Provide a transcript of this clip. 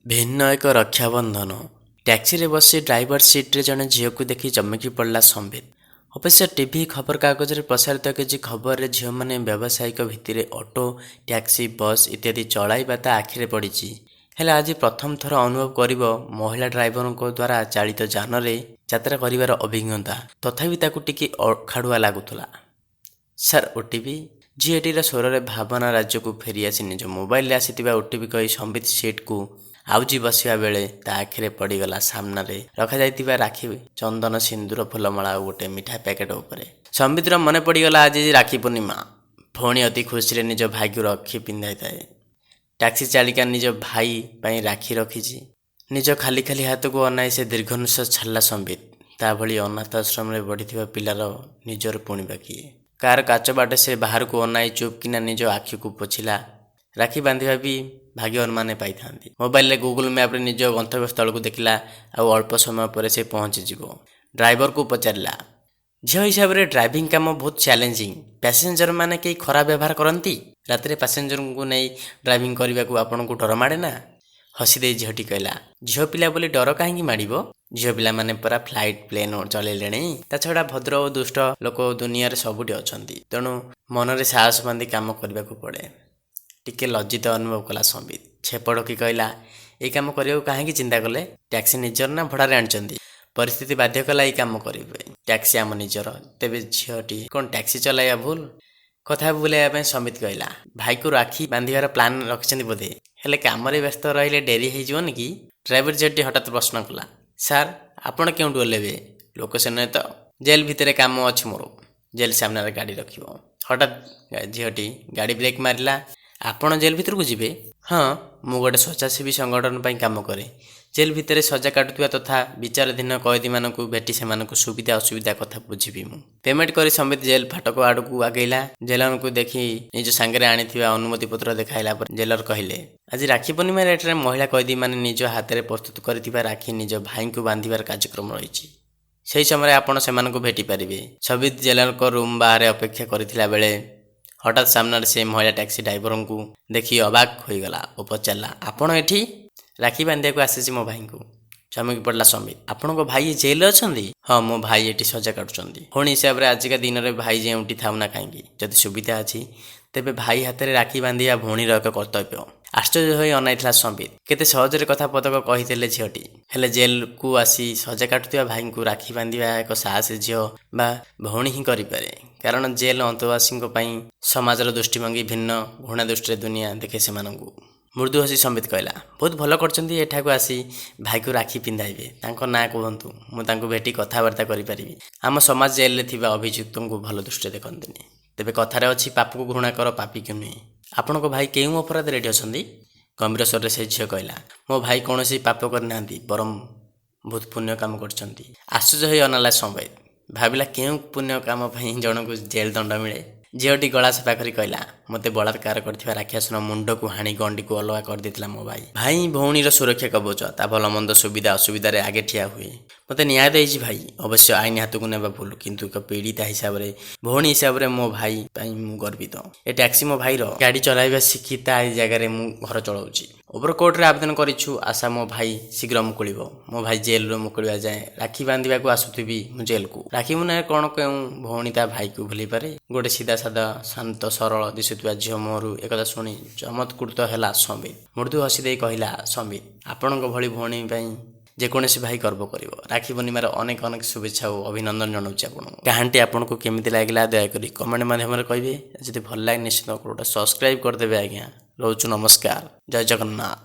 ଭିନ୍ନ ଏକ ରକ୍ଷାବନ୍ଧନ। ଟ୍ୟାକ୍ସିରେ ବସି ଡ୍ରାଇଭର ସିଟ୍ରେ ଜଣେ ଝିଅକୁ ଦେଖି ଚମକି ପଡ଼ିଲା ସମ୍ବିତ। ଅବଶ୍ୟ ଟିଭି ଖବରକାଗଜରେ ପ୍ରସାରିତ କିଛି ଖବରରେ ଝିଅମାନେ ବ୍ୟବସାୟିକ ଭିତ୍ତିରେ ଅଟୋ, ଟ୍ୟାକ୍ସି, ବସ୍ ଇତ୍ୟାଦି ଚଳାଇବା ତା ଆଖିରେ ପଡ଼ିଛି। ହେଲେ ଆଜି ପ୍ରଥମ ଥର ଅନୁଭବ କରିବ ମହିଳା ଡ୍ରାଇଭରଙ୍କ ଦ୍ୱାରା ଚାଳିତ ଯାନରେ ଯାତ୍ରା କରିବାର ଅଭିଜ୍ଞତା। ତଥାପି ତାକୁ ଟିକେ ଅଖାଡ଼ୁଆ ଲାଗୁଥିଲା। Sir, OTP? ଝିଅଟିର ସ୍ୱରରେ ଭାବନା ରାଜ୍ୟକୁ ଫେରିଆସି ନିଜ ମୋବାଇଲରେ ଆସିଥିବା ଓଟିପି କହି ସମ୍ବିତ ସିଟ୍କୁ ଆଉଜି ବସିବା ବେଳେ ତା ଆଖିରେ ପଡ଼ିଗଲା ସାମ୍ନାରେ ରଖାଯାଇଥିବା ରାକ୍ଷୀ, ଚନ୍ଦନ, ସିନ୍ଦୁର, ଫୁଲମାଳା ଆଉ ଗୋଟେ ମିଠା ପ୍ୟାକେଟ ଉପରେ। ସମ୍ବିତର ମନେ ପଡ଼ିଗଲା ଆଜି ରାକ୍ଷୀ ପୂର୍ଣ୍ଣିମା। ଭଉଣୀ ଅତି ଖୁସିରେ ନିଜ ଭାଇକୁ ରାକ୍ଷୀ ପିନ୍ଧାଇଥାଏ। ଟ୍ୟାକ୍ସି ଚାଳିକା ନିଜ ଭାଇ ପାଇଁ ରାକ୍ଷୀ ରଖିଛି। ନିଜ ଖାଲି ଖାଲି ହାତକୁ ଅନାଇ ସେ ଦୀର୍ଘ ନିଶ୍ୱାସ ଛାଡ଼ିଲା ସମ୍ବିତ। ତା ଭଳି ଅନାଥ ଆଶ୍ରମରେ ବଢ଼ିଥିବା ପିଲାର ନିଜର ପୁଣିବା କିଏ? କାର କାଚ ବାଟେ ସେ ବାହାରକୁ ଅନାଇ ଚୁପ୍ କିନା ନିଜ ଆଖିକୁ ପୋଛିଲା। ରାକ୍ଷୀ ବାନ୍ଧିବା ବି ଭାଗ୍ୟବାନମାନେ ପାଇଥାନ୍ତି। ମୋବାଇଲରେ ଗୁଗୁଲ ମ୍ୟାପ୍ରେ ନିଜ ଗନ୍ତବ୍ୟସ୍ଥଳକୁ ଦେଖିଲା। ଆଉ ଅଳ୍ପ ସମୟ ପରେ ସେ ପହଞ୍ଚିଯିବ। ଡ୍ରାଇଭରକୁ ପଚାରିଲା, ଝିଅ ହିସାବରେ ଡ୍ରାଇଭିଂ କାମ ବହୁତ ଚ୍ୟାଲେଞ୍ଜିଂ। ପ୍ୟାସେଞ୍ଜରମାନେ କେହି ଖରାପ ବ୍ୟବହାର କରନ୍ତି? ରାତିରେ ପ୍ୟାସେଞ୍ଜରଙ୍କୁ ନେଇ ଡ୍ରାଇଭିଂ କରିବାକୁ ଆପଣଙ୍କୁ ଡର ମାଡ଼େ ନା? ହସିଦେଇ ଝିଅଟି କହିଲା, ଝିଅ ପିଲା ବୋଲି ଡର କାହିଁକି ମାଡ଼ିବ? ଝିଅ ପିଲାମାନେ ପରା ଫ୍ଲାଇଟ୍, ପ୍ଲେନ୍ ଚଲେଇଲେଣି। ତା ଛଡ଼ା ଭଦ୍ର ଓ ଦୁଷ୍ଟ ଲୋକ ଦୁନିଆରେ ସବୁଠି ଅଛନ୍ତି। ତେଣୁ ମନରେ ସାହସ ବାନ୍ଧି କାମ କରିବାକୁ ପଡ଼େ। ଟିକେ ଲଜ୍ଜିତ ଅନୁଭବ କଲା ସମ୍ବିତ। ଛେପଡ଼କି କହିଲା, ଏଇ କାମ କରିବାକୁ କାହିଁକି ଚିନ୍ତା କଲେ? ଟ୍ୟାକ୍ସି ନିଜର ନା ଭଡ଼ାରେ ଆଣିଛନ୍ତି? ପରିସ୍ଥିତି ବାଧ୍ୟ କଲା ଏଇ କାମ କରିବା ପାଇଁ। ଟ୍ୟାକ୍ସି ଆମ ନିଜର। ତେବେ ଝିଅଟି କ'ଣ ଟ୍ୟାକ୍ସି ଚଲାଇବା ଭୁଲ? କଥା ବୁଲାଇବା ପାଇଁ ସମ୍ବିତ କହିଲା, ଭାଇକୁ ରାକ୍ଷୀ ବାନ୍ଧିବାର ପ୍ଲାନ୍ ରଖିଛନ୍ତି ବୋଧେ? ହେଲେ କାମରେ ବ୍ୟସ୍ତ ରହିଲେ ଡେରି ହେଇଯିବନି କି? ଡ୍ରାଇଭର ଝିଅଟି ହଠାତ୍ ପ୍ରଶ୍ନ କଲା। ସାର୍, ଆପଣ କେଉଁଠୁ ଓହ୍ଲେଇବେ? ଲୋକେସନ୍ ନୁହେଁ ତ? ଜେଲ୍ ଭିତରେ କାମ ଅଛି ମୋର। ଜେଲ୍ ସାମ୍ନାରେ ଗାଡ଼ି ରଖିବ। ହଠାତ୍ ଝିଅଟି ଗାଡ଼ି ବ୍ରେକ୍ ମାରିଲା। ଆପଣ ଜେଲ୍ ଭିତରକୁ ଯିବେ? ହଁ, ମୁଁ ଗୋଟେ ସ୍ୱେଚ୍ଛାସେବୀ ସଂଗଠନ ପାଇଁ କାମ କରେ। ଜେଲ୍ ଭିତରେ ସଜା କାଟୁଥିବା ତଥା ବିଚାରାଧୀନ କଏଦୀମାନଙ୍କୁ ଭେଟି ସେମାନଙ୍କୁ ସୁବିଧା ଅସୁବିଧା କଥା ବୁଝିବି ମୁଁ। ପେମେଣ୍ଟ କରି ସମ୍ବିତ ଜେଲ୍ ଫାଟକ ଆଡ଼କୁ ଆଗେଇଲା। ଜେଲରଙ୍କୁ ଦେଖି ନିଜ ସାଙ୍ଗରେ ଆଣିଥିବା ଅନୁମତିପତ୍ର ଦେଖାଇଲା ପରେ ଜେଲର କହିଲେ, ଆଜି ରାକ୍ଷୀ ପୂର୍ଣ୍ଣିମାରେ ଏଠାରେ ମହିଳା କଏଦୀମାନେ ନିଜ ହାତରେ ପ୍ରସ୍ତୁତ କରିଥିବା ରାକ୍ଷୀ ନିଜ ଭାଇଙ୍କୁ ବାନ୍ଧିବାର କାର୍ଯ୍ୟକ୍ରମ ରହିଛି। ସେହି ସମୟରେ ଆପଣ ସେମାନଙ୍କୁ ଭେଟିପାରିବେ। ସମ୍ବିତ ଜେଲରଙ୍କ ରୁମ୍ ବାହାରେ ଅପେକ୍ଷା କରିଥିଲା ବେଳେ ହଠାତ୍ ସାମ୍ନାରେ ସେ ମହିଳା ଟ୍ୟାକ୍ସି ଡ୍ରାଇଭରଙ୍କୁ ଦେଖି ଅବାକ୍ ହୋଇଗଲା ଓ ପଚାରିଲା, ଆପଣ ଏଠି? ରାକ୍ଷୀ ବାନ୍ଧିବାକୁ ଆସିଛି ମୋ ଭାଇଙ୍କୁ। ଚମକି ପଡ଼ିଲା ସମ୍ବିତ। ଆପଣଙ୍କ ଭାଇ ଜେଲରେ ଅଛନ୍ତି? ହଁ, ମୋ ଭାଇ ଏଠି ସଜା କାଟୁଛନ୍ତି। ଭଉଣୀ ହିସାବରେ ଆଜିକା ଦିନରେ ଭାଇ ଯେଉଁଠି ଥାଉ ନା କାହିଁକି, ଯଦି ସୁବିଧା ଅଛି ତେବେ ଭାଇ ହାତରେ ରାକ୍ଷୀ ବାନ୍ଧିବା ଭଉଣୀର ଏକ କର୍ତ୍ତବ୍ୟ। ଆଶ୍ଚର୍ଯ୍ୟ ହୋଇ ଅନାଇଥିଲା ସମ୍ବିତ। କେତେ ସହଜରେ କଥା ପଦକ କହିଥିଲେ ଝିଅଟି। ହେଲେ ଜେଲକୁ ଆସି ସଜା କାଟୁଥିବା ଭାଇଙ୍କୁ ରାକ୍ଷୀ ବାନ୍ଧିବା ଏକ ସାହସୀ ଝିଅ ବା ଭଉଣୀ ହିଁ କରିପାରେ। କାରଣ ଜେଲ୍ ଅନ୍ତବାସୀଙ୍କ ପାଇଁ ସମାଜର ଦୃଷ୍ଟିଭଙ୍ଗୀ ଭିନ୍ନ। ଘୃଣା ଦୃଷ୍ଟିରେ ଦୁନିଆ ଦେଖେ ସେମାନଙ୍କୁ। ମୃଦୁ ହସି ସମ୍ବିତ କହିଲା, ବହୁତ ଭଲ କରିଛନ୍ତି ଏଠାକୁ ଆସି ଭାଇକୁ ରାକ୍ଷୀ ପିନ୍ଧାଇବେ। ତାଙ୍କ ନାଁ କୁହନ୍ତୁ, ମୁଁ ତାଙ୍କୁ ଭେଟି କଥାବାର୍ତ୍ତା କରିପାରିବି। ଆମ ସମାଜ ଜେଲରେ ଥିବା ଅଭିଯୁକ୍ତଙ୍କୁ ଭଲ ଦୃଷ୍ଟିରେ ଦେଖନ୍ତିନି। ତେବେ କଥାରେ ଅଛି, ପାପକୁ ଘୃଣା କର, ପାପୀକୁ ନୁହେଁ। ଆପଣଙ୍କ ଭାଇ କେଉଁ ଅପରାଧରେ ଏଠି ଅଛନ୍ତି? ଗମ୍ଭୀର ସ୍ୱରରେ ସେ ଝିଅ କହିଲା, ମୋ ଭାଇ କୌଣସି ପାପ କରିନାହାନ୍ତି, ବରଂ ବହୁତ ପୁଣ୍ୟ କାମ କରିଛନ୍ତି। ଆଶ୍ଚର୍ଯ୍ୟ ହୋଇ ଅନାଇଲା ସମ୍ବିତ। ଭାବିଲା, କେଉଁ ପୁଣ୍ୟ କାମ ପାଇଁ ଜଣଙ୍କୁ ଜେଲ୍ ଦଣ୍ଡ ମିଳେ? ଝିଅଟି ଗଳା ସଫା କରି କହିଲା, ମୋତେ ବଳାତ୍କାର କରିଥିବା ରାକ୍ଷସର ମୁଣ୍ଡକୁ ହାଣି ଗଣ୍ଡିକୁ ଅଲଗା କରିଦେଇଥିଲା ମୋ ଭାଇ। ଭାଇ ଭଉଣୀର ସୁରକ୍ଷା କବଚ। ତା ଭଲମନ୍ଦ, ସୁବିଧା ଅସୁବିଧାରେ ଆଗେ ଠିଆ ହୁଏ। ମୋତେ ନ୍ୟାୟ ଦେଇଛି ଭାଇ। ଅବଶ୍ୟ ଆଇନ ହାତକୁ ନେବା ଭୁଲ, କିନ୍ତୁ ଏକ ପୀଡ଼ିତା ହିସାବରେ, ଭଉଣୀ ହିସାବରେ ମୋ ଭାଇ ପାଇଁ ମୁଁ ଗର୍ବିତ। ଏ ଟ୍ୟାକ୍ସି ମୋ ଭାଇର। ଗାଡ଼ି ଚଳାଇବା ଶିଖି ତା ଏ ଜାଗାରେ ମୁଁ ଘର ଚଳାଉଛି। ଓଭରକୋର୍ଟରେ ଆବେଦନ କରିଛୁ। ଆଶା ମୋ ଭାଇ ଶୀଘ୍ର ମୁକୁଳିବ। ମୋ ଭାଇ ଜେଲରୁ ମୁକୁଳିବା ଯାଏଁ ରାକ୍ଷୀ ବାନ୍ଧିବାକୁ ଆସୁଥିବି ମୁଁ ଜେଲକୁ। ରାକ୍ଷୀ ମୁନରେ କ'ଣ କେଉଁ ଭଉଣୀ ତା ଭାଇକୁ ଭୁଲିପାରେ? ଗୋଟେ ସିଧା ସାଧା, ଶାନ୍ତ, ସରଳ ଦିଶୁଥିବା ଝିଅ ମୁହଁରୁ ଏକଥା ଶୁଣି ଚମତ୍କୃତ ହେଲା ସମ୍ବିତ। ମୃଦୁ ହସି ଦେଇ କହିଲା, ସମ୍ବିତ, ଆପଣଙ୍କ ଭଳି ଭଉଣୀ ପାଇଁ ଯେକୌଣସି ଭାଇ ଗର୍ବ କରିବ। ରାକ୍ଷୀ ପୂର୍ଣ୍ଣିମାର ଅନେକ ଅନେକ ଶୁଭେଚ୍ଛା ଓ ଅଭିନନ୍ଦନ ଜଣାଉଛି ଆପଣଙ୍କୁ। କାହାଣୀଟି ଆପଣଙ୍କୁ କେମିତି ଲାଗିଲା ଦୟାକରି କମେଣ୍ଟ ମାଧ୍ୟମରେ କହିବେ। ଯଦି ଭଲ ଲାଗେ ନିଶ୍ଚିତ ଗୋଟେ ସବସ୍କ୍ରାଇବ୍ କରିଦେବେ ଆଜ୍ଞା। ରହୁଛୁ, ନମସ୍କାର, ଜୟ ଜଗନ୍ନାଥ।